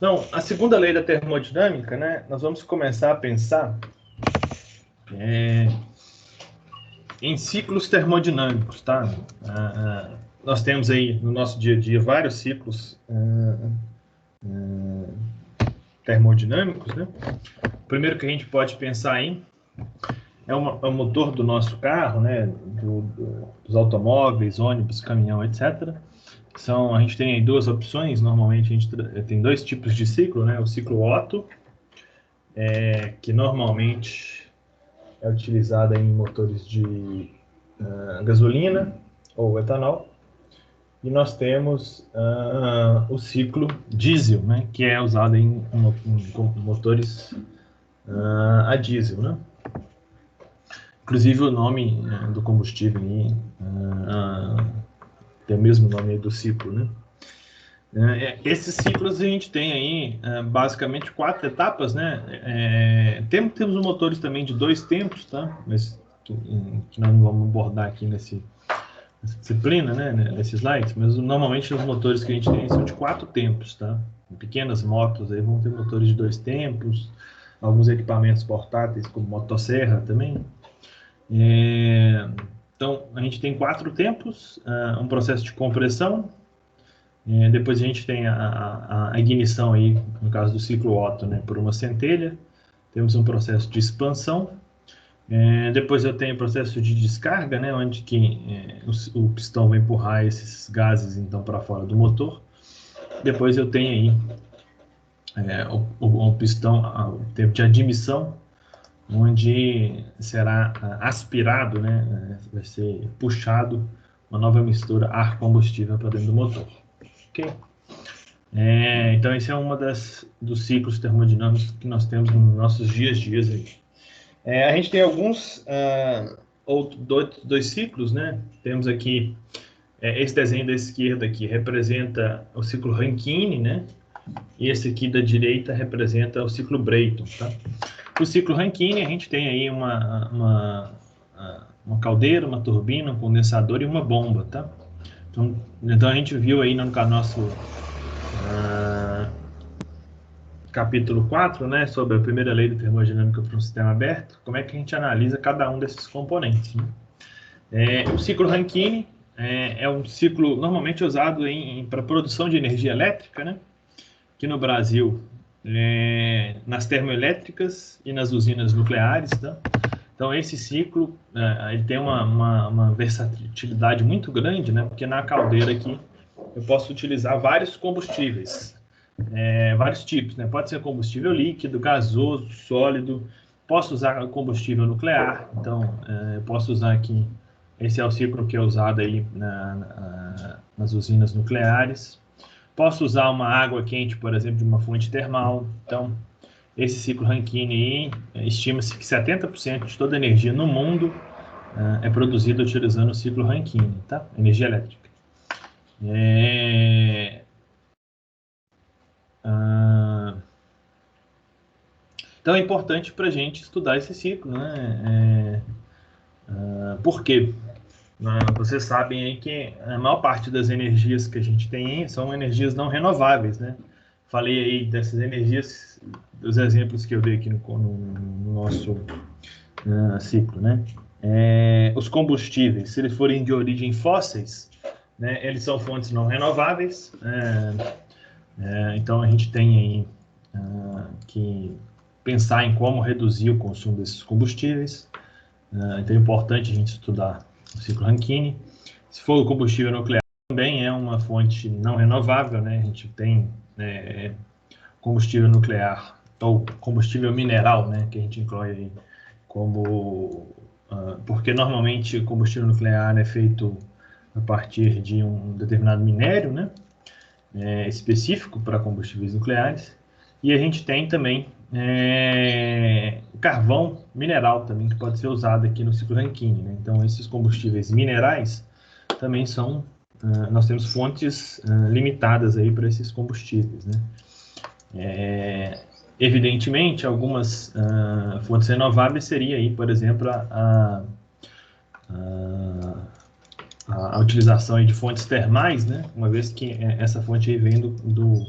Então, a segunda lei da termodinâmica, né, nós vamos começar a pensar em ciclos termodinâmicos, tá? Nós temos aí no nosso dia a dia vários ciclos termodinâmicos, né? O primeiro que a gente pode pensar em é o motor do nosso carro, né? Dos automóveis, ônibus, caminhão, etc. A gente tem aí duas opções. Normalmente a gente tem dois tipos de ciclo, né? O ciclo Otto, que normalmente é utilizado em motores de gasolina ou etanol. E nós temos o ciclo diesel, né? Que é usado em motores a diesel, né? Inclusive o nome do combustível aí, tem o mesmo nome do ciclo, né? Esses ciclos a gente tem aí basicamente 4 etapas, né? Temos motores também de 2 tempos, tá? Mas que nós não vamos abordar aqui nessa disciplina, né? Nesse slide, mas normalmente os motores que a gente tem são de 4 tempos, tá? Pequenas motos aí vão ter motores de 2 tempos, alguns equipamentos portáteis como motosserra também. Então, a gente tem 4 tempos, um processo de compressão, depois a gente tem a ignição aí, no caso do ciclo Otto, né, por uma centelha, temos um processo de expansão, depois eu tenho o processo de descarga, né, onde que, o pistão vai empurrar esses gases então para fora do motor, depois eu tenho aí o pistão, o tempo de admissão, onde será aspirado, né, vai ser puxado uma nova mistura ar-combustível para dentro do motor. Ok? Então, esse é uma dos ciclos termodinâmicos que nós temos nos nossos dias a dias aí. A gente tem alguns dois ciclos, né? Temos aqui esse desenho da esquerda aqui representa o ciclo Rankine, né? E esse aqui da direita representa o ciclo Brayton, tá? O ciclo Rankine, a gente tem aí uma caldeira, uma turbina, um condensador e uma bomba, tá? Então a gente viu aí no nosso capítulo 4, né, sobre a primeira lei da termodinâmica para um sistema aberto, como é que a gente analisa cada um desses componentes, né? O ciclo Rankine é um ciclo normalmente usado para produção de energia elétrica, né? Aqui no Brasil, nas termoelétricas e nas usinas nucleares, tá? Então, esse ciclo ele tem uma versatilidade muito grande, né? Porque na caldeira aqui eu posso utilizar vários combustíveis, vários tipos, né? Pode ser combustível líquido, gasoso, sólido, posso usar combustível nuclear, então eu posso usar aqui, esse é o ciclo que é usado aí nas usinas nucleares. Posso usar uma água quente, por exemplo, de uma fonte termal. Então, esse ciclo Rankine, estima-se que 70% de toda a energia no mundo é produzida utilizando o ciclo Rankine, tá? Energia elétrica. Então, é importante para a gente estudar esse ciclo, né? Por quê? Vocês sabem aí que a maior parte das energias que a gente tem são energias não renováveis, né? Falei aí dessas energias, dos exemplos que eu dei aqui no nosso ciclo, né? Os combustíveis, se eles forem de origem fósseis, né, eles são fontes não renováveis, então a gente tem aí que pensar em como reduzir o consumo desses combustíveis. Então é importante a gente estudar o ciclo Rankine. Se for o combustível nuclear, também é uma fonte não renovável, né? A gente tem combustível nuclear ou combustível mineral, né? Que a gente inclui aí como... porque normalmente o combustível nuclear é feito a partir de um determinado minério, né? Específico para combustíveis nucleares. E a gente tem também carvão mineral também, que pode ser usado aqui no ciclo Rankine, né? Então, esses combustíveis minerais também são... nós temos fontes limitadas aí para esses combustíveis, né? Evidentemente, algumas fontes renováveis seria aí, por exemplo, a utilização aí de fontes termais, né? Uma vez que essa fonte aí vem do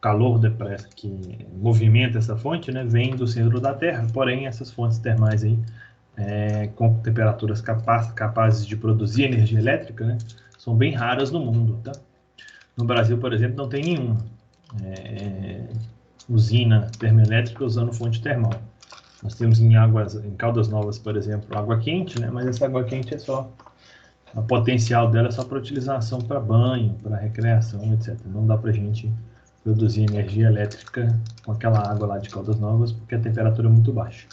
calor que movimenta essa fonte, né, vem do centro da Terra, porém essas fontes termais aí, com temperaturas capazes de produzir energia elétrica, né, são bem raras no mundo, tá? No Brasil, por exemplo, não tem nenhuma usina termoelétrica usando fonte termal. Nós temos em Caldas Novas, por exemplo, água quente, né, mas essa água quente a potencial dela é só para utilização para banho, para recreação, etc. Não dá para a gente produzir energia elétrica com aquela água lá de Caldas Novas, porque a temperatura é muito baixa.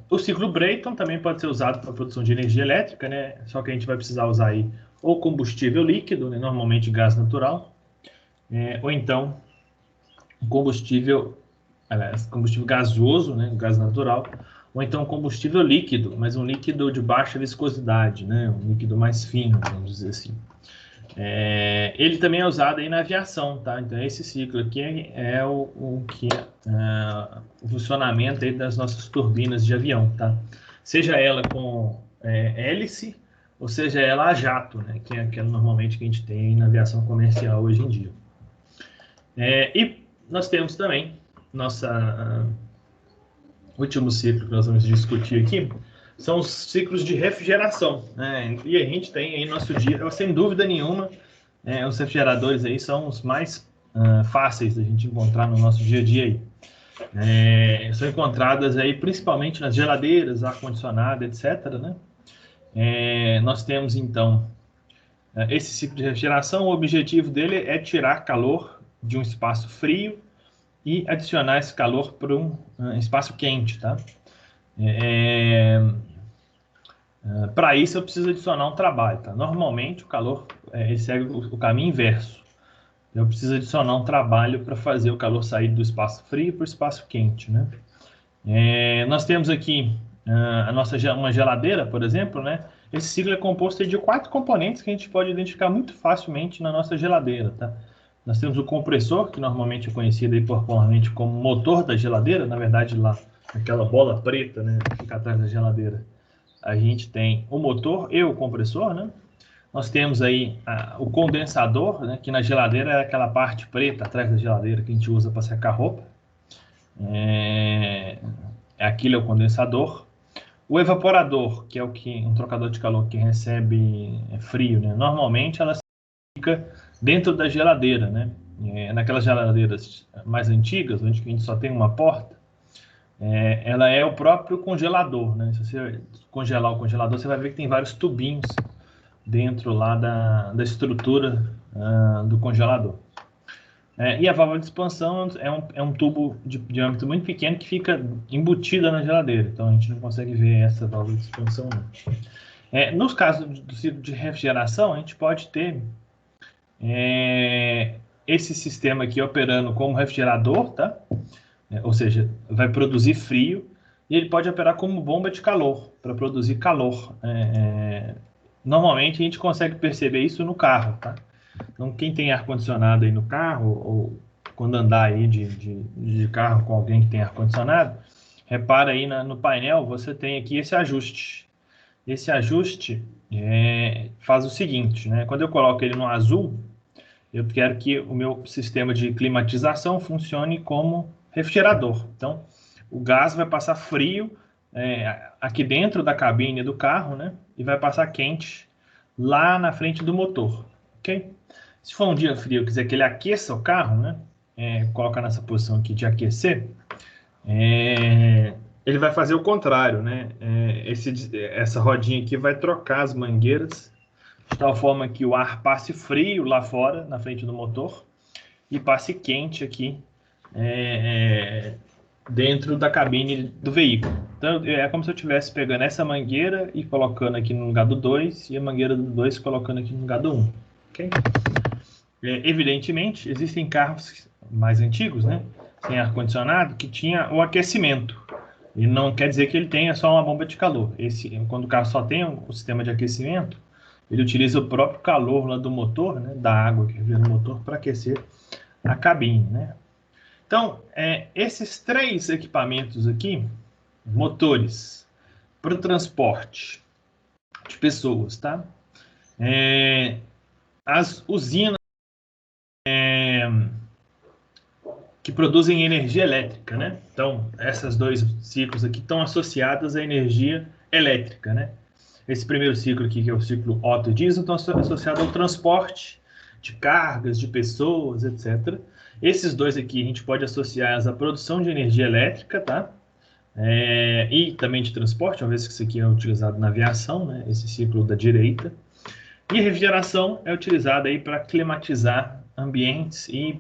O ciclo Brayton também pode ser usado para a produção de energia elétrica, né? Só que a gente vai precisar usar aí ou combustível líquido, né? Normalmente gás natural, ou então combustível gasoso, né? Gás natural, ou então combustível líquido, mas um líquido de baixa viscosidade, né? Um líquido mais fino, vamos dizer assim. Ele também é usado aí na aviação, tá? Então esse ciclo aqui é o funcionamento aí das nossas turbinas de avião, tá? Seja ela com hélice, ou seja ela a jato, né? Que é aquela normalmente que a gente tem na aviação comercial hoje em dia. E nós temos também nossa último ciclo que nós vamos discutir aqui, são os ciclos de refrigeração, né? E a gente tem aí no nosso dia, sem dúvida nenhuma, os refrigeradores aí são os mais fáceis da gente encontrar no nosso dia a dia aí. São encontradas aí principalmente nas geladeiras, ar-condicionado, etc., né? Nós temos então esse ciclo de refrigeração, o objetivo dele é tirar calor de um espaço frio e adicionar esse calor para um espaço quente, tá? Para isso eu preciso adicionar um trabalho, tá? Normalmente o calor ele segue o caminho inverso. Eu preciso adicionar um trabalho para fazer o calor sair do espaço frio para o espaço quente, né? Nós temos aqui uma geladeira, por exemplo, né? Esse ciclo é composto de 4 componentes que a gente pode identificar muito facilmente na nossa geladeira, tá? Nós temos o compressor, que normalmente é conhecido aí popularmente como motor da geladeira, na verdade lá, aquela bola preta, né, que fica atrás da geladeira. A gente tem o motor e o compressor, né? Nós temos aí o condensador, né, que na geladeira é aquela parte preta atrás da geladeira que a gente usa para secar roupa. Aquilo é o condensador. O evaporador, que é um trocador de calor que recebe frio, né? Normalmente ela fica dentro da geladeira, né? Naquelas geladeiras mais antigas, onde a gente só tem uma porta, ela é o próprio congelador, né? Se você congelar o congelador, você vai ver que tem vários tubinhos dentro lá da estrutura do congelador. E a válvula de expansão é um tubo de diâmetro muito pequeno que fica embutida na geladeira. Então a gente não consegue ver essa válvula de expansão, não. Nos casos do ciclo de refrigeração, a gente pode ter esse sistema aqui operando como refrigerador, tá? Ou seja, vai produzir frio, e ele pode operar como bomba de calor, para produzir calor. Normalmente a gente consegue perceber isso no carro, tá? Então, quem tem ar-condicionado aí no carro, ou quando andar aí de carro com alguém que tem ar-condicionado, repara aí no painel, você tem aqui esse ajuste. Esse ajuste faz o seguinte, né? Quando eu coloco ele no azul, eu quero que o meu sistema de climatização funcione como refrigerador. Então, o gás vai passar frio aqui dentro da cabine do carro, né? E vai passar quente lá na frente do motor, ok? Se for um dia frio, eu quiser que ele aqueça o carro, né? Coloca nessa posição aqui de aquecer, ele vai fazer o contrário, né? Essa rodinha aqui vai trocar as mangueiras de tal forma que o ar passe frio lá fora, na frente do motor, e passe quente aqui dentro da cabine do veículo. Então, é como se eu estivesse pegando essa mangueira e colocando aqui no lugar do 2, e a mangueira do 2 colocando aqui no lugar do 1. Okay? Evidentemente, existem carros mais antigos, né, sem ar-condicionado, que tinha o aquecimento. E não quer dizer que ele tenha só uma bomba de calor. Quando o carro só tem o sistema de aquecimento, ele utiliza o próprio calor lá do motor, né, da água que vem no motor, para aquecer a cabine, né? Então, esses 3 equipamentos aqui, motores para o transporte de pessoas, tá? As usinas que produzem energia elétrica, né? Então, esses dois ciclos aqui estão associados à energia elétrica, né? Esse primeiro ciclo aqui, que é o ciclo Otto e Diesel, estão associados ao transporte de cargas, de pessoas, etc. Esses dois aqui a gente pode associar à produção de energia elétrica, tá? E também de transporte, uma vez que isso aqui é utilizado na aviação, né? Esse ciclo da direita. E a refrigeração é utilizada aí para climatizar ambientes e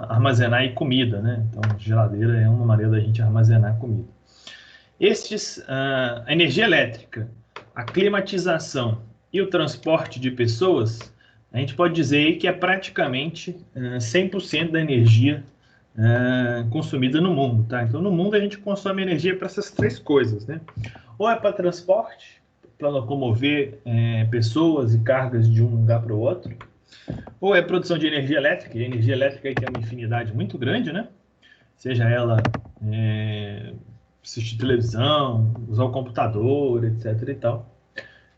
armazenar aí comida, né? Então, geladeira é uma maneira da gente armazenar comida. A energia elétrica, a climatização e o transporte de pessoas, a gente pode dizer aí que é praticamente 100% da energia consumida no mundo, tá? Então, no mundo a gente consome energia para essas três coisas, né? Ou é para transporte, para locomover pessoas e cargas de um lugar para o outro, ou é produção de energia elétrica, e a energia elétrica aí tem uma infinidade muito grande, né? Seja ela assistir televisão, usar o computador, etc e tal.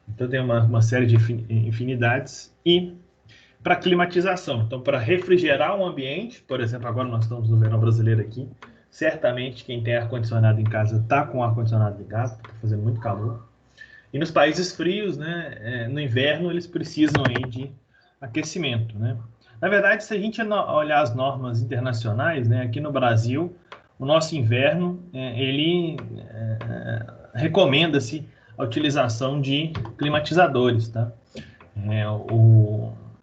Então tem uma série de infinidades. E para climatização, então para refrigerar um ambiente, por exemplo, agora nós estamos no verão brasileiro aqui, certamente quem tem ar-condicionado em casa está com o ar-condicionado ligado, está fazendo muito calor. E nos países frios, né, no inverno, eles precisam aí de aquecimento, né? Na verdade, se a gente olhar as normas internacionais, né, aqui no Brasil, o nosso inverno, ele recomenda-se a utilização de climatizadores, tá?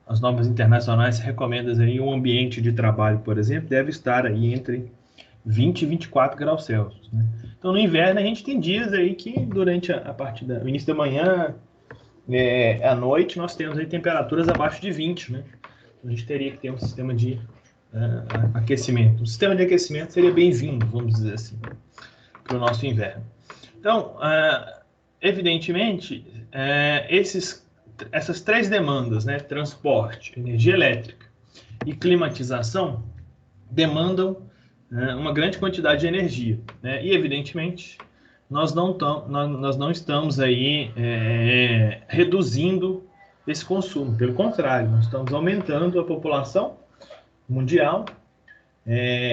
As normas internacionais recomendam aí um ambiente de trabalho, por exemplo, deve estar aí entre 20 e 24 graus Celsius, né? Então, no inverno, a gente tem dias aí que, durante a parte do início da manhã, à noite, nós temos aí temperaturas abaixo de 20, né? A gente teria que ter um sistema de aquecimento. O sistema de aquecimento seria bem-vindo, vamos dizer assim, para o nosso inverno. Então, evidentemente, essas três demandas, né? Transporte, energia elétrica e climatização, demandam uma grande quantidade de energia, né? E, evidentemente, nós não estamos aí reduzindo esse consumo. Pelo contrário, nós estamos aumentando a população mundial.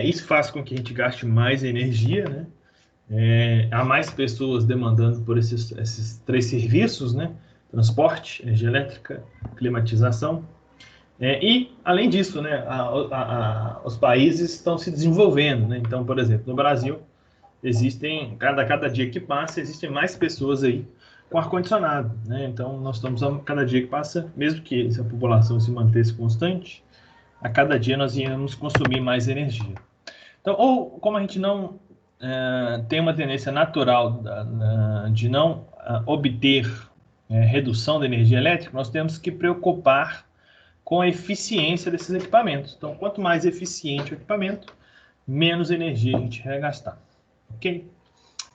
Isso faz com que a gente gaste mais energia, né? Há mais pessoas demandando por esses três serviços, né? Transporte, energia elétrica, climatização. E, além disso, né, os países estão se desenvolvendo, né? Então, por exemplo, no Brasil, cada dia que passa, existem mais pessoas aí com ar-condicionado, né? Então, nós estamos, cada dia que passa, mesmo que a população se mantesse constante, a cada dia nós íamos consumir mais energia. Então, ou como a gente não tem uma tendência natural de não obter redução da energia elétrica, nós temos que preocupar com a eficiência desses equipamentos. Então, quanto mais eficiente o equipamento, menos energia a gente vai gastar. Ok?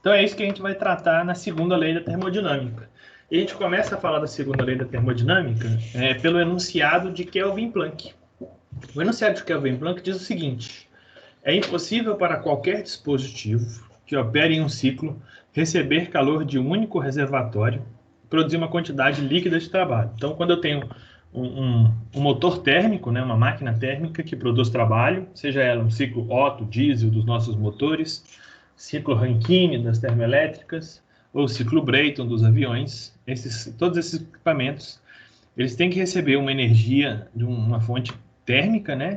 Então, é isso que a gente vai tratar na segunda lei da termodinâmica. E a gente começa a falar da segunda lei da termodinâmica pelo enunciado de Kelvin Planck. O enunciado de Kelvin Planck diz o seguinte: é impossível para qualquer dispositivo que opere em um ciclo receber calor de um único reservatório e produzir uma quantidade líquida de trabalho. Então, quando eu tenho um motor térmico, né, uma máquina térmica que produz trabalho, seja ela um ciclo Otto, diesel dos nossos motores, ciclo Rankine das termoelétricas, ou ciclo Brayton dos aviões, todos esses equipamentos, eles têm que receber uma energia de uma fonte térmica, né,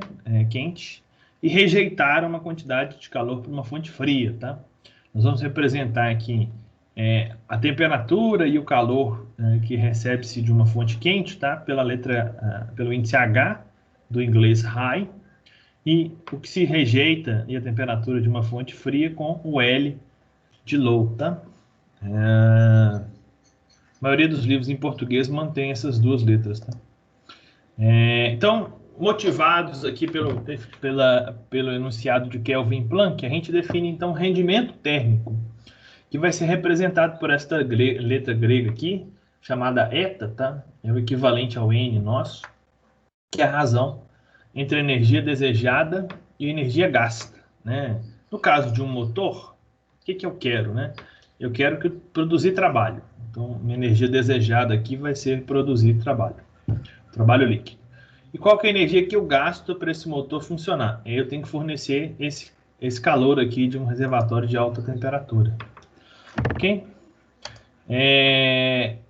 quente, e rejeitar uma quantidade de calor para uma fonte fria, tá? Nós vamos representar aqui a temperatura e o calor que recebe-se de uma fonte quente, tá? Pelo índice H do inglês high, e o que se rejeita e a temperatura de uma fonte fria com o L de low, tá? A maioria dos livros em português mantém essas duas letras, tá? Então, motivados aqui pelo enunciado de Kelvin Planck, a gente define então rendimento térmico, que vai ser representado por esta letra grega aqui, chamada eta, tá? É o equivalente ao N nosso, que é a razão entre a energia desejada e a energia gasta, né? No caso de um motor, o que eu quero, né? Eu quero produzir trabalho. Então, minha energia desejada aqui vai ser produzir trabalho líquido. E qual que é a energia que eu gasto para esse motor funcionar? Eu tenho que fornecer esse calor aqui de um reservatório de alta temperatura. Ok?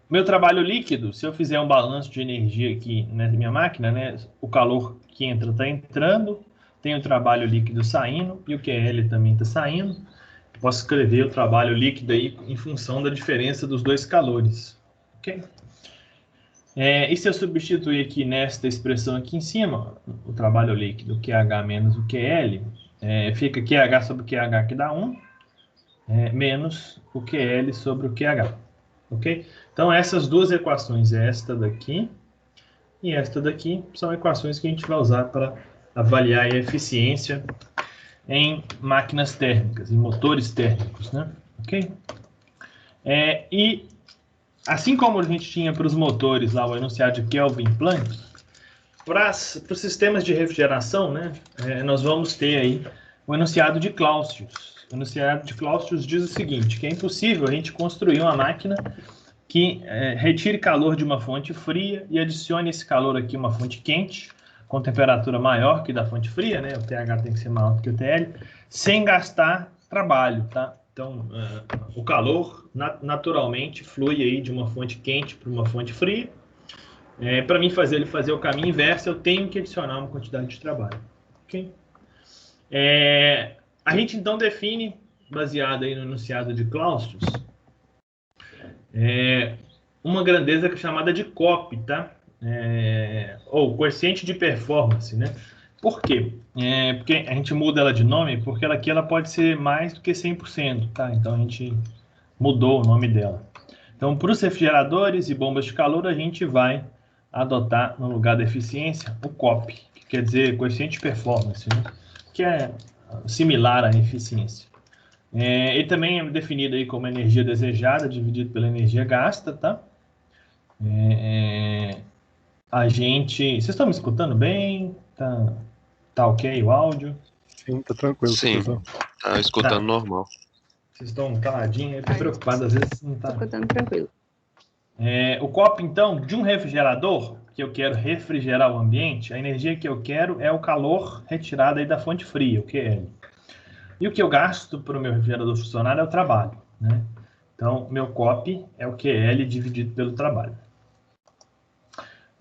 Meu trabalho líquido, se eu fizer um balanço de energia aqui na minha máquina, né, o calor que entra está entrando, tem o trabalho líquido saindo e o QL também está saindo. Posso escrever o trabalho líquido aí em função da diferença dos dois calores. Ok? E se eu substituir aqui nesta expressão aqui em cima, o trabalho líquido QH menos o QL, fica QH sobre o QH que dá 1, menos o QL sobre o QH. Ok? Então, essas duas equações, esta daqui e esta daqui, são equações que a gente vai usar para avaliar a eficiência em máquinas térmicas, em motores térmicos, né? Ok? E assim como a gente tinha para os motores lá o enunciado de Kelvin-Planck, para os sistemas de refrigeração, né, nós vamos ter aí o enunciado de Clausius. O enunciado de Clausius diz o seguinte, que é impossível a gente construir uma máquina que retire calor de uma fonte fria e adicione esse calor aqui uma fonte quente, com temperatura maior que da fonte fria, né? O TH tem que ser maior do que o TL, sem gastar trabalho, tá? Então, o calor naturalmente flui aí de uma fonte quente para uma fonte fria. Para mim fazer ele fazer o caminho inverso, eu tenho que adicionar uma quantidade de trabalho. Ok? A gente então define, baseado aí no enunciado de Clausius, uma grandeza chamada de COP, tá? Ou coeficiente de performance, né? Por quê? Porque a gente muda ela de nome, porque ela pode ser mais do que 100%, tá? Então a gente mudou o nome dela. Então, para os refrigeradores e bombas de calor, a gente vai adotar, no lugar da eficiência, o COP, que quer dizer coeficiente de performance, né? Que é similar à eficiência. Ele também é definido aí como energia desejada dividido pela energia gasta, tá? A gente... Vocês estão me escutando bem? Tá ok o áudio? Sim, tá tranquilo. Sim, tá escutando normal. Vocês estão caladinhos, eu tô preocupado, às vezes não tá... Tô escutando tranquilo. O COP, então, de um refrigerador, que eu quero refrigerar o ambiente, a energia que eu quero é o calor retirado aí da fonte fria, o QL. E o que eu gasto para o meu refrigerador funcionar é o trabalho, né? Então, meu COP é o QL dividido pelo trabalho.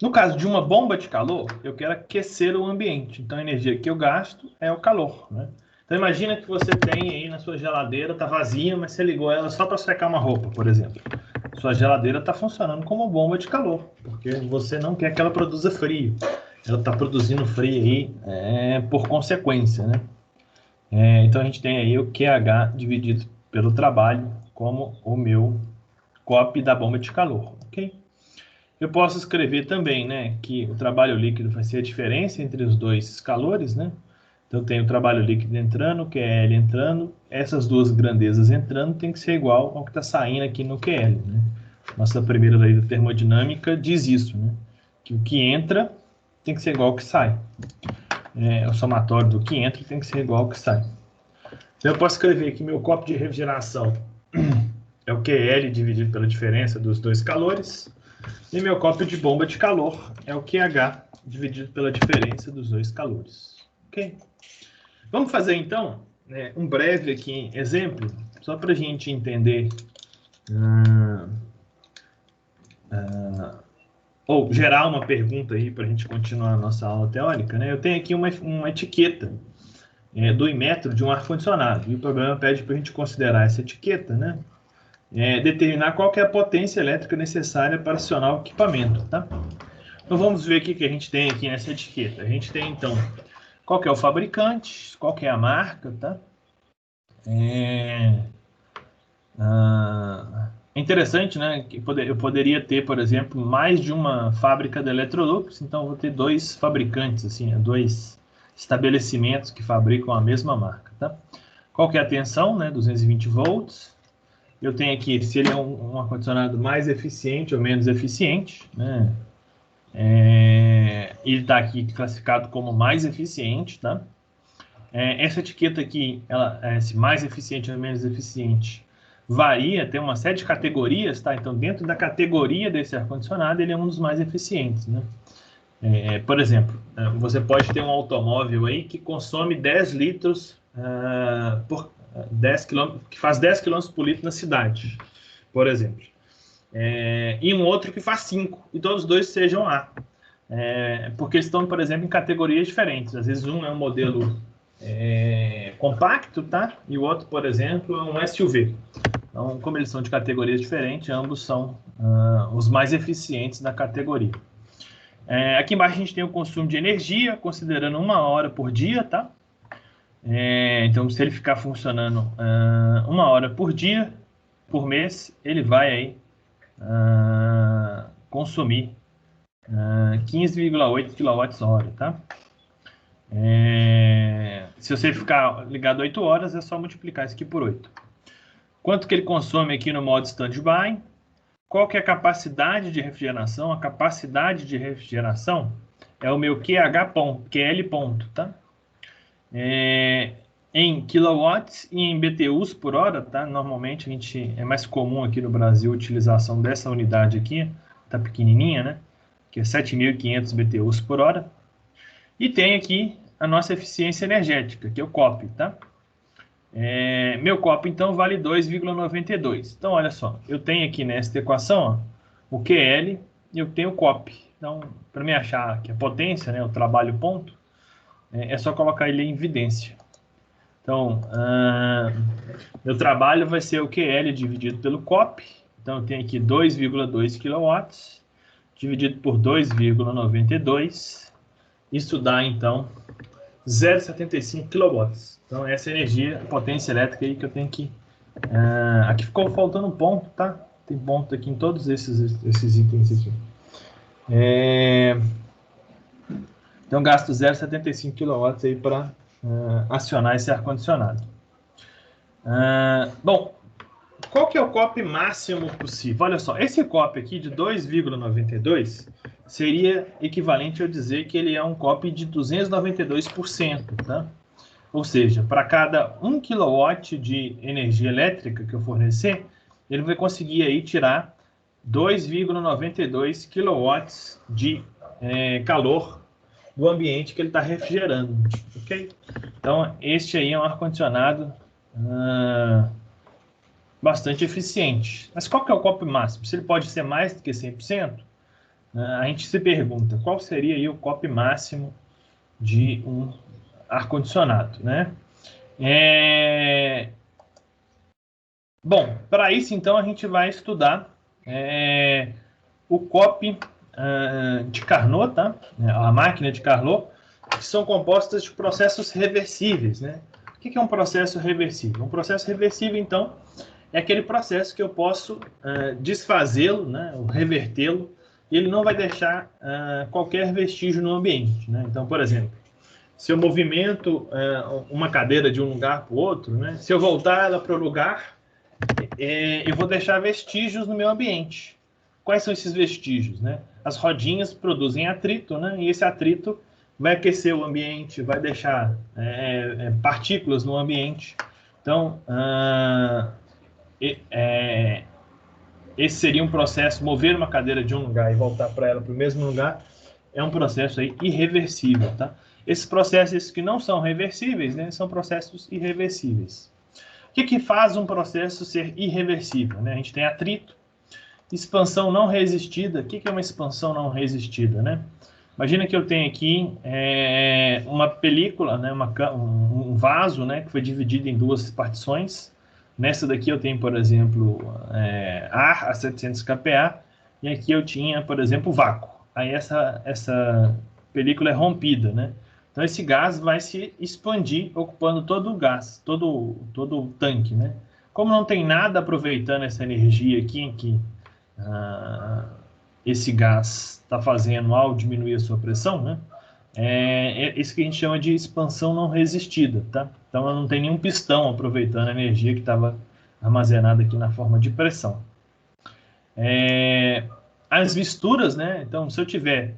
No caso de uma bomba de calor, eu quero aquecer o ambiente. Então, a energia que eu gasto é o calor, né? Então, imagina que você tem aí na sua geladeira, tá vazia, mas você ligou ela só para secar uma roupa, por exemplo. Sua geladeira está funcionando como bomba de calor, porque você não quer que ela produza frio. Ela está produzindo frio aí por consequência, né? Então, a gente tem aí o QH dividido pelo trabalho como o meu COP da bomba de calor, ok? Eu posso escrever também, né, que o trabalho líquido vai ser a diferença entre os dois calores, né? Então, eu tenho o trabalho líquido entrando, o QL entrando, essas duas grandezas entrando tem que ser igual ao que está saindo aqui no QL, né? Nossa primeira lei da termodinâmica diz isso, né? Que o que entra tem que ser igual ao que sai. O somatório do que entra tem que ser igual ao que sai. Então, eu posso escrever que meu copo de refrigeração é o QL dividido pela diferença dos dois calores, e meu copo de bomba de calor é o QH dividido pela diferença dos dois calores. Ok? Vamos fazer, então, um breve aqui exemplo, só para a gente entender... ou gerar uma pergunta aí para a gente continuar a nossa aula teórica, né? Eu tenho aqui uma etiqueta do imetro de um ar-condicionado, e o programa pede para a gente considerar essa etiqueta, né? Determinar qual que é a potência elétrica necessária para acionar o equipamento, tá? Então vamos ver o que a gente tem aqui nessa etiqueta. A gente tem, então, qual que é o fabricante, qual que é a marca, tá? É interessante, né? Que eu poderia ter, por exemplo, mais de uma fábrica da Electrolux, então eu vou ter dois fabricantes, assim, dois estabelecimentos que fabricam a mesma marca, tá? Qual que é a tensão, né? 220 volts. Eu tenho aqui se ele é um ar-condicionado mais eficiente ou menos eficiente, né? Ele está aqui classificado como mais eficiente, tá? Essa etiqueta aqui, se mais eficiente ou menos eficiente, varia, tem uma série de categorias, tá? Então, dentro da categoria desse ar-condicionado, ele é um dos mais eficientes, né? Por exemplo, você pode ter um automóvel aí que consome 10 litros por 10 km, que faz 10 km por litro na cidade, por exemplo. E um outro que faz 5, e todos os dois sejam A. Porque eles estão, por exemplo, em categorias diferentes. Às vezes um é um modelo compacto, tá? E o outro, por exemplo, é um SUV. Então, como eles são de categorias diferentes, ambos são os mais eficientes da categoria. Aqui embaixo a gente tem o consumo de energia, considerando 1 hora por dia, tá? Então, se ele ficar funcionando 1 hora por dia, por mês, ele vai aí consumir 15,8 kWh, tá? Se você ficar ligado 8 horas, é só multiplicar isso aqui por 8. Quanto que ele consome aqui no modo standby? Qual que é a capacidade de refrigeração? A capacidade de refrigeração é o meu QL ponto, tá? Em kilowatts e em BTUs por hora, tá? Normalmente é mais comum aqui no Brasil a utilização dessa unidade aqui, tá pequenininha, né? Que é 7.500 BTUs por hora. E tem aqui a nossa eficiência energética, que é o COP, tá? Meu COP, então, vale 2,92. Então, olha só, eu tenho aqui nesta equação o QL e eu tenho o COP. Então, para me achar que a potência, né, o trabalho ponto, é só colocar ele em evidência. Então, meu trabalho vai ser o QL dividido pelo COP. Então, eu tenho aqui 2,2 kW dividido por 2,92. Isso dá, então, 0,75 kW. Então, essa energia, potência elétrica aí que eu tenho que... aqui ficou faltando um ponto, tá? Tem ponto aqui em todos esses itens aqui. Então, gasto 0,75 kW aí para acionar esse ar-condicionado. Bom, qual que é o COP máximo possível? Olha só, esse COP aqui de 2,92 seria equivalente a eu dizer que ele é um COP de 292%, tá? Ou seja, para cada 1 kW de energia elétrica que eu fornecer, ele vai conseguir aí tirar 2,92 kW de calor do ambiente que ele está refrigerando, ok? Então, este aí é um ar-condicionado bastante eficiente. Mas qual que é o COP máximo? Se ele pode ser mais do que 100%, a gente se pergunta, qual seria aí o COP máximo de um ar-condicionado, né? Bom, para isso, então, a gente vai estudar o COP de Carnot, tá? A máquina de Carnot, que são compostas de processos reversíveis, né? O que é um processo reversível? Um processo reversível, então, é aquele processo que eu posso desfazê-lo, né? Ou revertê-lo, e ele não vai deixar qualquer vestígio no ambiente, né? Então, por exemplo, se eu movimento uma cadeira de um lugar para o outro, né? Se eu voltar ela para o lugar, eu vou deixar vestígios no meu ambiente. Quais são esses vestígios, né? As rodinhas produzem atrito, né? E esse atrito vai aquecer o ambiente, vai deixar partículas no ambiente. Então, esse seria um processo, mover uma cadeira de um lugar e voltar para ela para o mesmo lugar, é um processo aí irreversível, tá? Esses processos que não são reversíveis, né, são processos irreversíveis. O que faz um processo ser irreversível, né? A gente tem atrito, expansão não resistida. O que é uma expansão não resistida, né? Imagina que eu tenho aqui uma película, né, um vaso, né, que foi dividido em duas partições. Nessa daqui eu tenho, por exemplo, ar a 700 kPa, e aqui eu tinha, por exemplo, vácuo. Aí essa película é rompida, né? Então esse gás vai se expandir, ocupando todo o gás, todo o tanque, né? Como não tem nada aproveitando essa energia aqui que esse gás está fazendo ao diminuir a sua pressão, né? Isso que a gente chama de expansão não resistida, tá? Então ela não tem nenhum pistão aproveitando a energia que estava armazenada aqui na forma de pressão. As misturas, né? Então, se eu tiver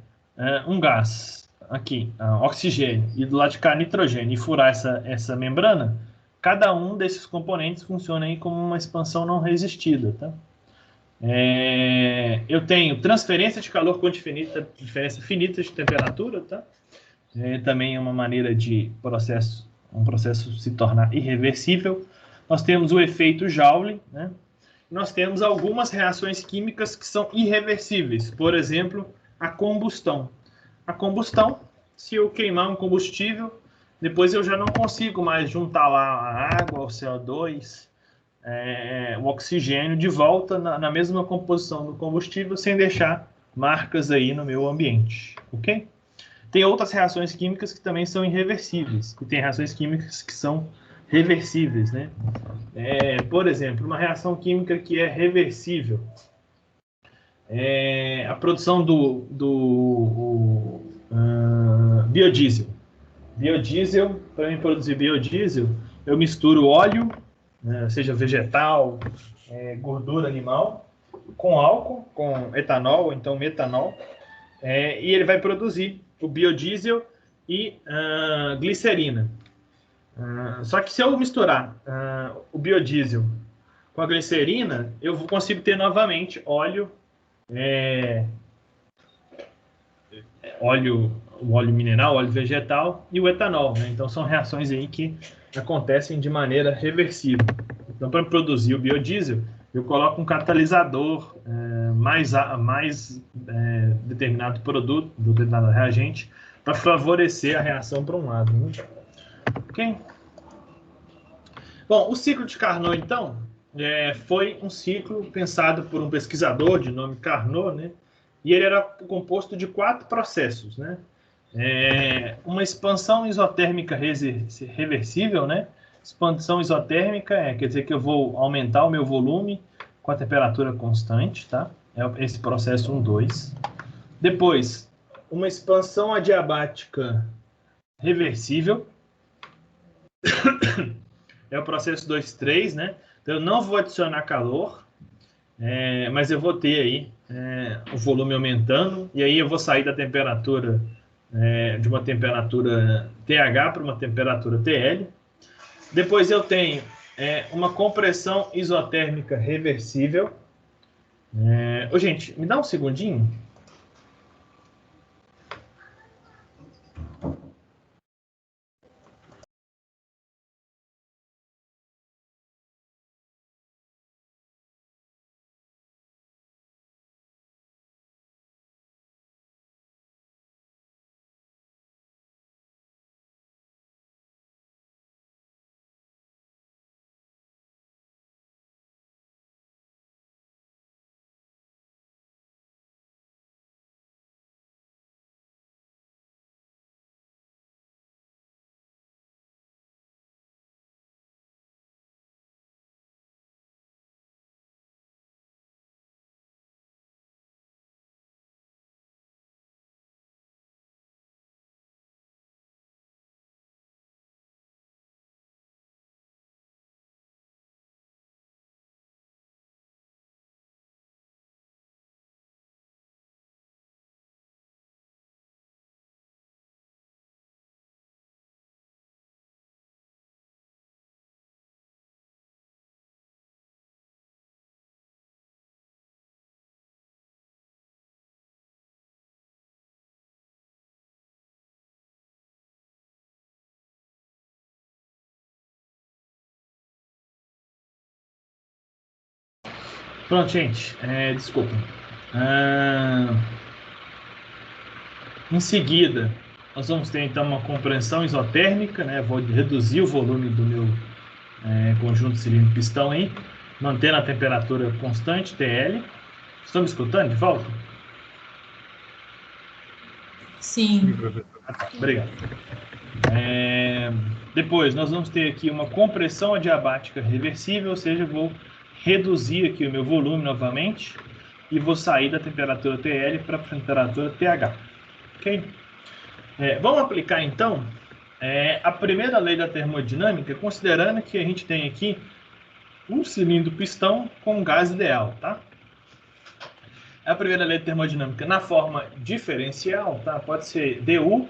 um gás aqui, oxigênio, e do lado de cá nitrogênio, e furar essa membrana, cada um desses componentes funciona aí como uma expansão não resistida, tá? Eu tenho transferência de calor com diferença finita de temperatura, tá? Também é uma maneira de um processo se tornar irreversível. Nós temos o efeito Joule, né? Nós temos algumas reações químicas que são irreversíveis. Por exemplo, a combustão. A combustão, se eu queimar um combustível, depois eu já não consigo mais juntar lá a água, o CO2, o oxigênio de volta na mesma composição do combustível, sem deixar marcas aí no meu ambiente, ok? Tem outras reações químicas que também são irreversíveis, e tem reações químicas que são reversíveis, né? Por exemplo, uma reação química que é reversível é a produção do biodiesel. Biodiesel, para mim produzir biodiesel, eu misturo óleo, né, seja vegetal, gordura animal, com álcool, com etanol, ou então metanol, e ele vai produzir o biodiesel e glicerina. Só que se eu misturar o biodiesel com a glicerina, eu consigo ter novamente óleo, o óleo mineral, óleo vegetal e o etanol, né? Então são reações aí que acontecem de maneira reversível. Então, para produzir o biodiesel, eu coloco um catalisador mais determinado produto, determinado reagente, para favorecer a reação para um lado. Né? Ok? Bom, o ciclo de Carnot, então, foi um ciclo pensado por um pesquisador de nome Carnot, né? E ele era composto de 4 processos, né? Uma expansão isotérmica reversível, né? Expansão isotérmica quer dizer que eu vou aumentar o meu volume com a temperatura constante, tá? É esse processo 1,2. Depois, uma expansão adiabática reversível. É o processo 2,3, né? Então, eu não vou adicionar calor, mas eu vou ter aí o volume aumentando, e aí eu vou sair da temperatura, de uma temperatura TH para uma temperatura TL. Depois eu tenho uma compressão isotérmica reversível. Gente, me dá um segundinho. Pronto, gente. Desculpa. Em seguida, nós vamos ter então uma compressão isotérmica, né? Vou reduzir o volume do meu conjunto cilindro-pistão aí, mantendo a temperatura constante, TL. Estão me escutando de volta? Sim. Obrigado. Depois, nós vamos ter aqui uma compressão adiabática reversível, ou seja, eu vou reduzir aqui o meu volume novamente e vou sair da temperatura TL para a temperatura TH. Ok? Vamos aplicar, então, a primeira lei da termodinâmica, considerando que a gente tem aqui um cilindro-pistão com gás ideal, tá? A primeira lei da termodinâmica na forma diferencial, tá? Pode ser du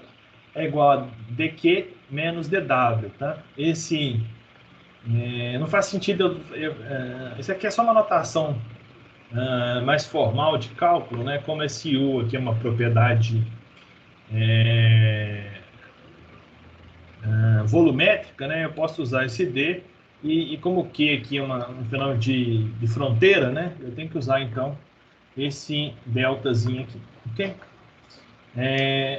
é igual a dq menos dw, tá? Esse não faz sentido. Isso aqui é só uma notação mais formal de cálculo, né? Como esse U aqui é uma propriedade volumétrica, né? Eu posso usar esse D, e como o Q aqui é um fenômeno de fronteira, né? Eu tenho que usar, então, esse deltazinho aqui, ok?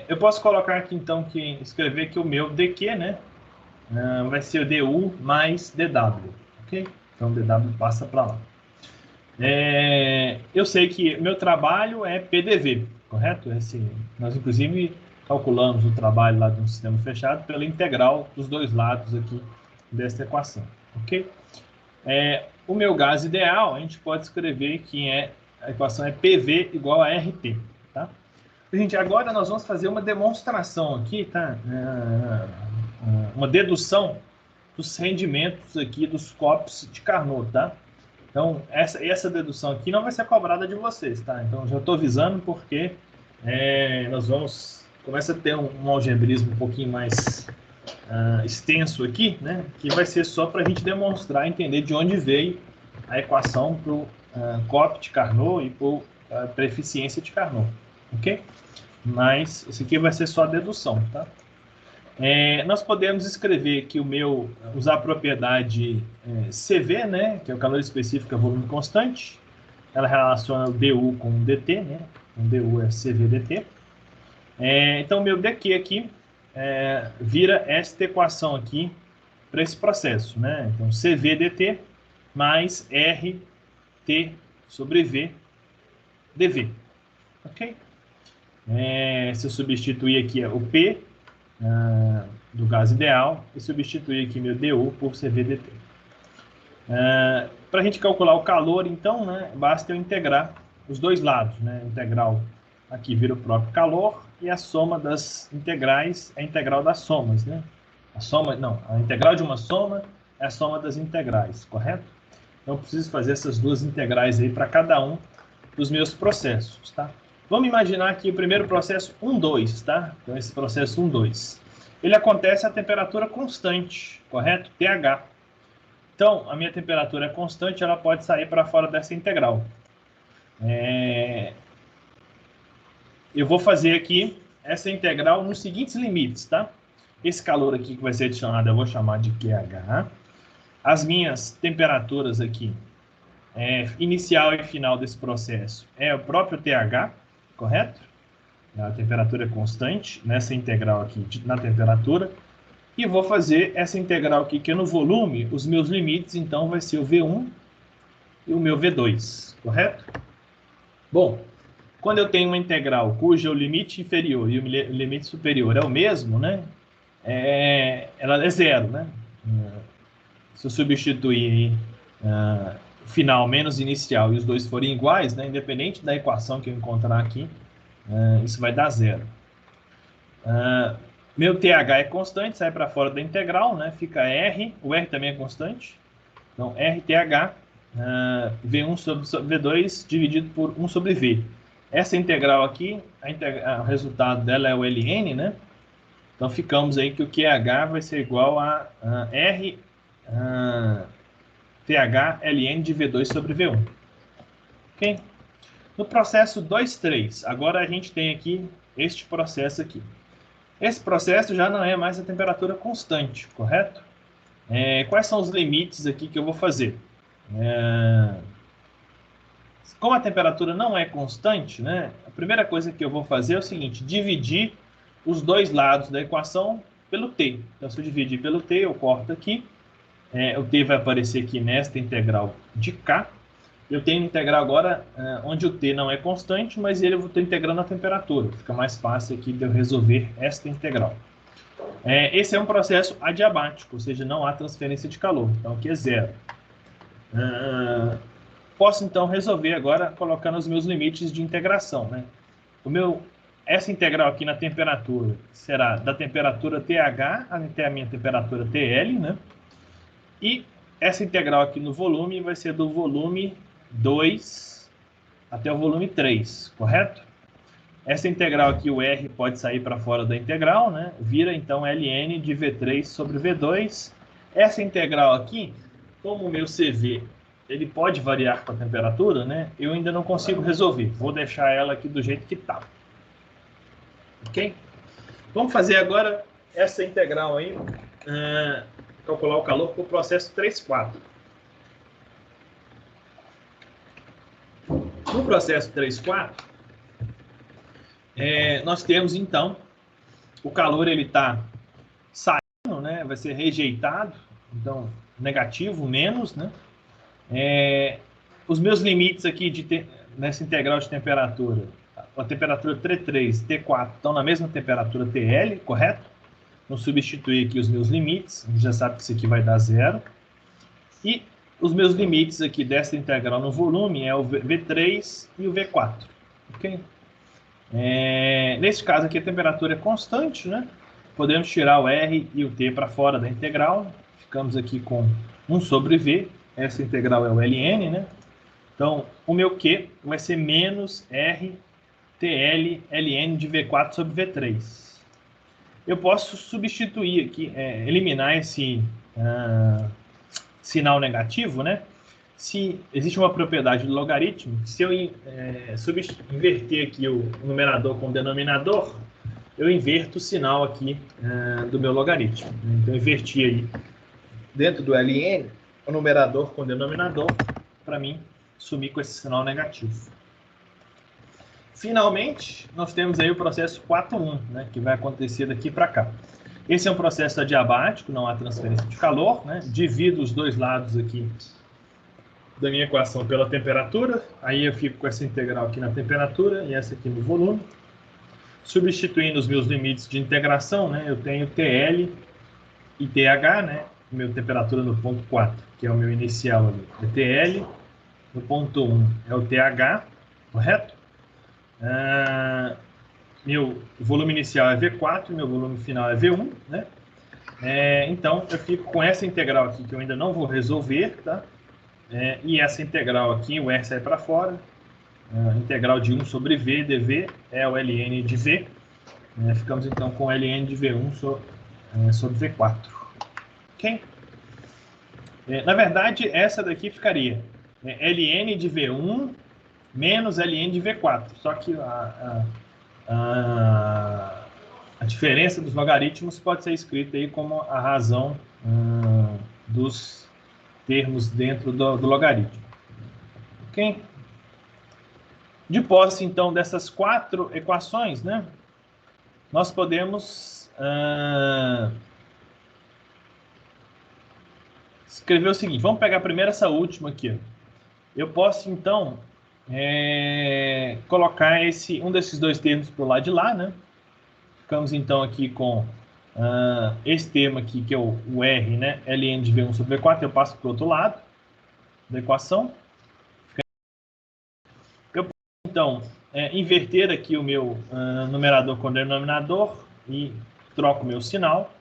Eu posso colocar aqui, então, escrever que o meu dQ, né? Vai ser o du mais dw, ok? Então, dw passa para lá. Eu sei que meu trabalho é PDV, correto? Nós, inclusive, calculamos o trabalho lá de um sistema fechado pela integral dos dois lados aqui desta equação, ok? O meu gás ideal, a gente pode escrever que a equação é PV igual a RT, tá? Gente, agora nós vamos fazer uma demonstração aqui, tá? Uma dedução dos rendimentos aqui dos COPs de Carnot, tá? Então, essa dedução aqui não vai ser cobrada de vocês, tá? Então, já estou avisando porque nós começa a ter um algebrismo um pouquinho mais extenso aqui, né? Que vai ser só para a gente demonstrar, entender de onde veio a equação para o COP de Carnot e para a eficiência de Carnot, ok? Mas isso aqui vai ser só a dedução, tá? Nós podemos escrever que usar a propriedade CV, né, que é o calor específico a volume constante. Ela relaciona o DU com o DT, né? O DU é CVDT. Então, o meu dQ aqui vira esta equação aqui para esse processo, né? Então, CVDT mais RT sobre V dV, ok? Se eu substituir aqui o P do gás ideal e substituir aqui meu DU por CVDT. Para a gente calcular o calor, então, né, basta eu integrar os dois lados, né? Integral aqui vira o próprio calor e a soma das integrais é a integral das somas, né? A integral de uma soma é a soma das integrais, correto? Então, eu preciso fazer essas duas integrais aí para cada um dos meus processos, tá? Vamos imaginar aqui o primeiro processo 1, 2, tá? Então, esse processo 1, 2. Ele acontece a temperatura constante, correto? TH. Então, a minha temperatura é constante, ela pode sair para fora dessa integral. Eu vou fazer aqui essa integral nos seguintes limites, tá? Esse calor aqui que vai ser adicionado eu vou chamar de QH. As minhas temperaturas aqui, inicial e final desse processo, é o próprio TH, correto? A temperatura é constante nessa integral aqui na temperatura. E vou fazer essa integral aqui, que é no volume, os meus limites, então, vai ser o V1 e o meu V2, correto? Bom, quando eu tenho uma integral cujo limite inferior e o limite superior é o mesmo, né? Ela é zero, né? Se eu substituir final menos inicial e os dois forem iguais, né? Independente da equação que eu encontrar aqui, isso vai dar zero. Meu TH é constante, sai para fora da integral, né? Fica R, o R também é constante. Então, RTH, V1 sobre V2 dividido por 1 sobre V. Essa integral aqui, o resultado dela é o ln, né? Então, ficamos aí que o QH vai ser igual a R TH ln de V2 sobre V1. Ok? No processo 2, 3, agora a gente tem aqui este processo aqui. Esse processo já não é mais a temperatura constante, correto? Quais são os limites aqui que eu vou fazer? Como a temperatura não é constante, né? A primeira coisa que eu vou fazer é o seguinte: dividir os dois lados da equação pelo t. Então, se eu dividir pelo t, eu corto aqui. O t vai aparecer aqui nesta integral de k. Eu tenho integral agora onde o t não é constante, mas eu vou estar integrando a temperatura. Fica mais fácil aqui de eu resolver esta integral. Esse é um processo adiabático, ou seja, não há transferência de calor. Então, aqui é zero. Posso, então, resolver agora colocando os meus limites de integração, né? Essa integral aqui na temperatura será da temperatura TH até a minha temperatura TL, né? E essa integral aqui no volume vai ser do volume 2 até o volume 3, correto? Essa integral aqui, o R pode sair para fora da integral, né? Vira, então, ln de V3 sobre V2. Essa integral aqui, como o meu CV ele pode variar com a temperatura, né? Eu ainda não consigo resolver. Vou deixar ela aqui do jeito que está. Ok? Vamos fazer agora essa integral aí, calcular o calor para o processo 3,4. No processo 3,4, nós temos então o calor, ele está saindo, né? Vai ser rejeitado, então negativo, menos, né? Os meus limites aqui nessa integral de temperatura, a temperatura T3 e T4 estão na mesma temperatura TL, correto? Vou substituir aqui os meus limites, a gente já sabe que isso aqui vai dar zero. E os meus limites aqui dessa integral no volume é o V3 e o V4, ok? Nesse caso aqui a temperatura é constante, né? Podemos tirar o R e o T para fora da integral, ficamos aqui com 1 sobre V, essa integral é o ln, né? Então, o meu Q vai ser menos R TL ln de V4 sobre V3. Eu posso substituir aqui, eliminar esse sinal negativo, né? Se existe uma propriedade do logaritmo, se eu inverter aqui o numerador com o denominador, eu inverto o sinal aqui do meu logaritmo. Então, eu inverti aí dentro do ln o numerador com o denominador, para mim sumir com esse sinal negativo. Finalmente, nós temos aí o processo 4.1, né, que vai acontecer daqui para cá. Esse é um processo adiabático, não há transferência de calor, né? Divido os dois lados aqui da minha equação pela temperatura, aí eu fico com essa integral aqui na temperatura e essa aqui no volume. Substituindo os meus limites de integração, né, eu tenho TL e TH, né, meu temperatura no ponto 4, que é o meu inicial ali, é TL, no ponto 1 é o TH, correto? Meu volume inicial é V4, meu volume final é V1, né? Então, eu fico com essa integral aqui, que eu ainda não vou resolver, tá? E essa integral aqui, o R sai para fora, integral de 1 sobre V dV é o ln de V. Ficamos, então, com ln de V1 sobre V4. Ok? Na verdade, essa daqui ficaria ln de V1 menos ln de V4. Só que a diferença dos logaritmos pode ser escrita aí como a razão dos termos dentro do logaritmo. Ok? De posse, então, dessas 4 equações, né, nós podemos escrever o seguinte. Vamos pegar primeiro essa última aqui. Eu posso, então, colocar um desses dois termos para o lado de lá, né? Ficamos, então, aqui com esse termo aqui, que é o R, né? ln de V1 sobre V4, eu passo para o outro lado da equação. Eu posso, então, inverter aqui o meu numerador com o denominador e troco o meu sinal.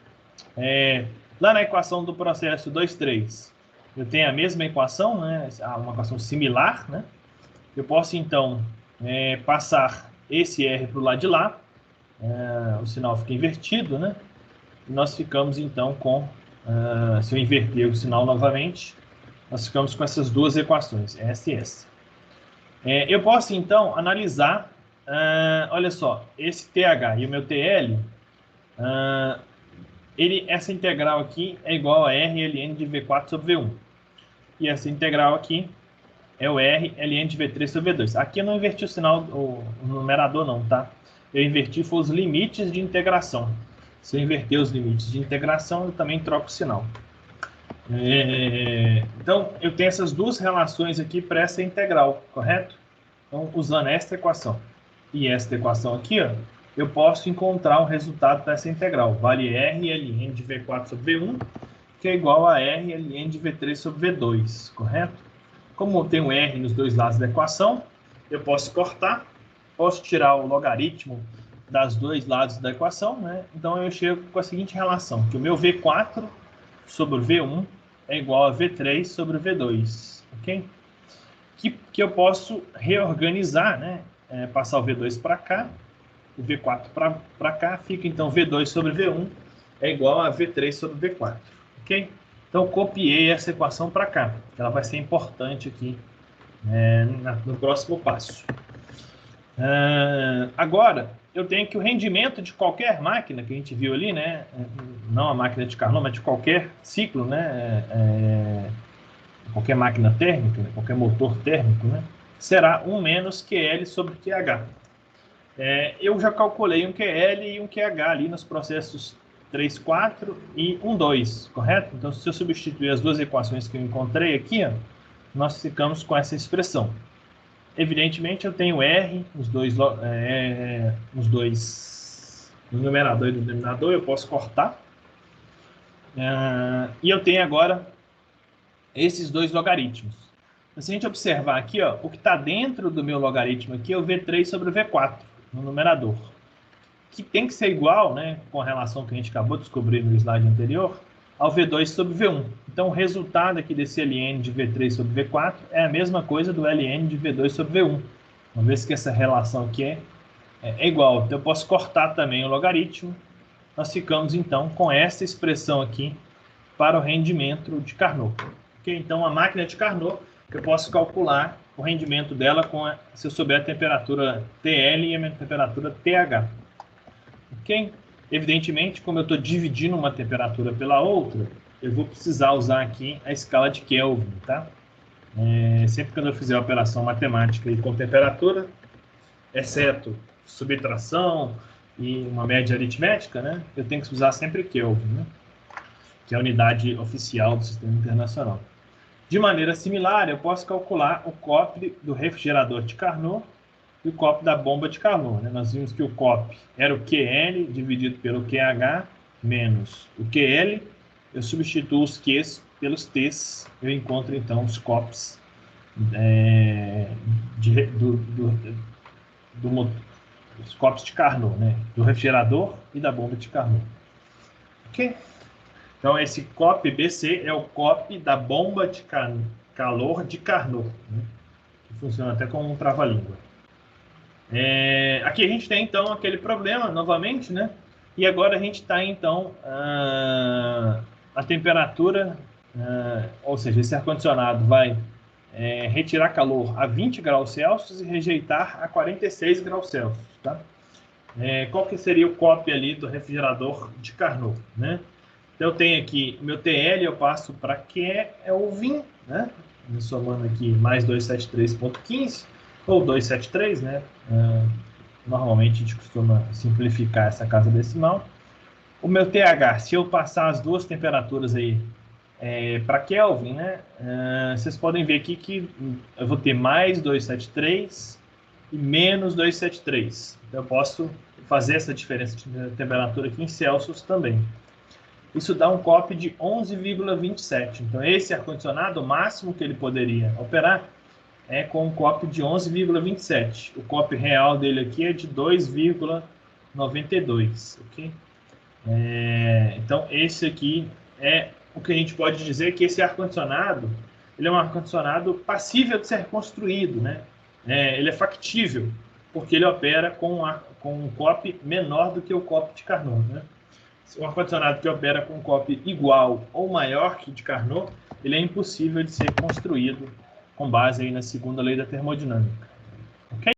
Lá na equação do processo 2,3, eu tenho a mesma equação, né? Uma equação similar, né? Eu posso, então, passar esse R para o lado de lá, o sinal fica invertido, né? E nós ficamos, então, com, se eu inverter o sinal novamente, nós ficamos com essas duas equações, essa e essa. Eu posso, então, analisar, olha só, esse TH e o meu TL, essa integral aqui é igual a R ln de V4 sobre V1. E essa integral aqui é o R ln de V3 sobre V2. Aqui eu não inverti o sinal, o numerador não, tá? Eu inverti foi os limites de integração. Se eu inverter os limites de integração, eu também troco o sinal. Então, eu tenho essas duas relações aqui para essa integral, correto? Então, usando esta equação e esta equação aqui, ó, eu posso encontrar o resultado dessa integral. Vale R ln de V4 sobre V1, que é igual a R ln de V3 sobre V2, correto? Como eu tenho R nos dois lados da equação, eu posso cortar, posso tirar o logaritmo dos dois lados da equação, né? Então eu chego com a seguinte relação, que o meu V4 sobre o V1 é igual a V3 sobre o V2, ok? Que eu posso reorganizar, né? Passar o V2 para cá, o V4 para cá, fica então V2 sobre V1 é igual a V3 sobre V4, ok? Então, eu copiei essa equação para cá, que ela vai ser importante aqui no próximo passo. Agora, eu tenho que o rendimento de qualquer máquina que a gente viu ali, né? Não a máquina de Carnot, mas de qualquer ciclo, né? Qualquer máquina térmica, qualquer motor térmico, né? Será 1 menos QL sobre QH. Eu já calculei um QL e um QH ali nos processos 3, 4 e 1, 2, correto? Então, se eu substituir as duas equações que eu encontrei aqui, ó, nós ficamos com essa expressão. Evidentemente, eu tenho R, os dois no numerador e no denominador, eu posso cortar. E eu tenho agora esses dois logaritmos. Se a gente observar aqui, ó, o que está dentro do meu logaritmo aqui é o V3 sobre o V4, no numerador. Que tem que ser igual, né, com a relação que a gente acabou de descobrir no slide anterior, ao V2 sobre V1. Então, o resultado aqui desse ln de V3 sobre V4 é a mesma coisa do ln de V2 sobre V1. Uma vez que essa relação aqui é igual. Então, eu posso cortar também o logaritmo. Nós ficamos, então, com essa expressão aqui para o rendimento de Carnot. Okay? Então, a máquina de Carnot, eu posso calcular o rendimento dela se eu souber a temperatura TL e a temperatura TH. Ok? Evidentemente, como eu estou dividindo uma temperatura pela outra, eu vou precisar usar aqui a escala de Kelvin, tá? Sempre que eu fizer a operação matemática com temperatura, exceto subtração e uma média aritmética, né? Eu tenho que usar sempre Kelvin, né? Que é a unidade oficial do sistema internacional. De maneira similar, eu posso calcular o COP do refrigerador de Carnot e o COP da bomba de Carnot, né? Nós vimos que o COP era o QL dividido pelo QH menos o QL. Eu substituo os Qs pelos Ts. Eu encontro, então, os COPs os COPs de Carnot, né? Do refrigerador e da bomba de Carnot. Ok? Então, esse COP BC é o COP da bomba de calor de Carnot, né? Que funciona até como um trava-língua. Aqui a gente tem, então, aquele problema, novamente, né? E agora a gente está, então, a temperatura, ou seja, esse ar-condicionado vai retirar calor a 20 graus Celsius e rejeitar a 46 graus Celsius, tá? Qual que seria o COP ali do refrigerador de Carnot, né? Então, eu tenho aqui o meu TL, eu passo para Kelvin, né? Somando aqui mais 273,15 ou 273, né? Normalmente a gente costuma simplificar essa casa decimal. O meu TH, se eu passar as duas temperaturas aí para Kelvin, né? Vocês podem ver aqui que eu vou ter mais 273 e menos 273. Então, eu posso fazer essa diferença de temperatura aqui em Celsius também. Isso dá um COP de 11,27. Então, esse ar-condicionado, o máximo que ele poderia operar é com um COP de 11,27. O COP real dele aqui é de 2,92. Okay? Então, esse aqui é o que a gente pode dizer que esse ar-condicionado, ele é um ar-condicionado passível de ser construído, né? Ele é factível, porque ele opera com um COP menor do que o COP de Carnot, né? Um ar-condicionado que opera com um COP igual ou maior que o de Carnot, ele é impossível de ser construído com base aí na segunda lei da termodinâmica. Ok?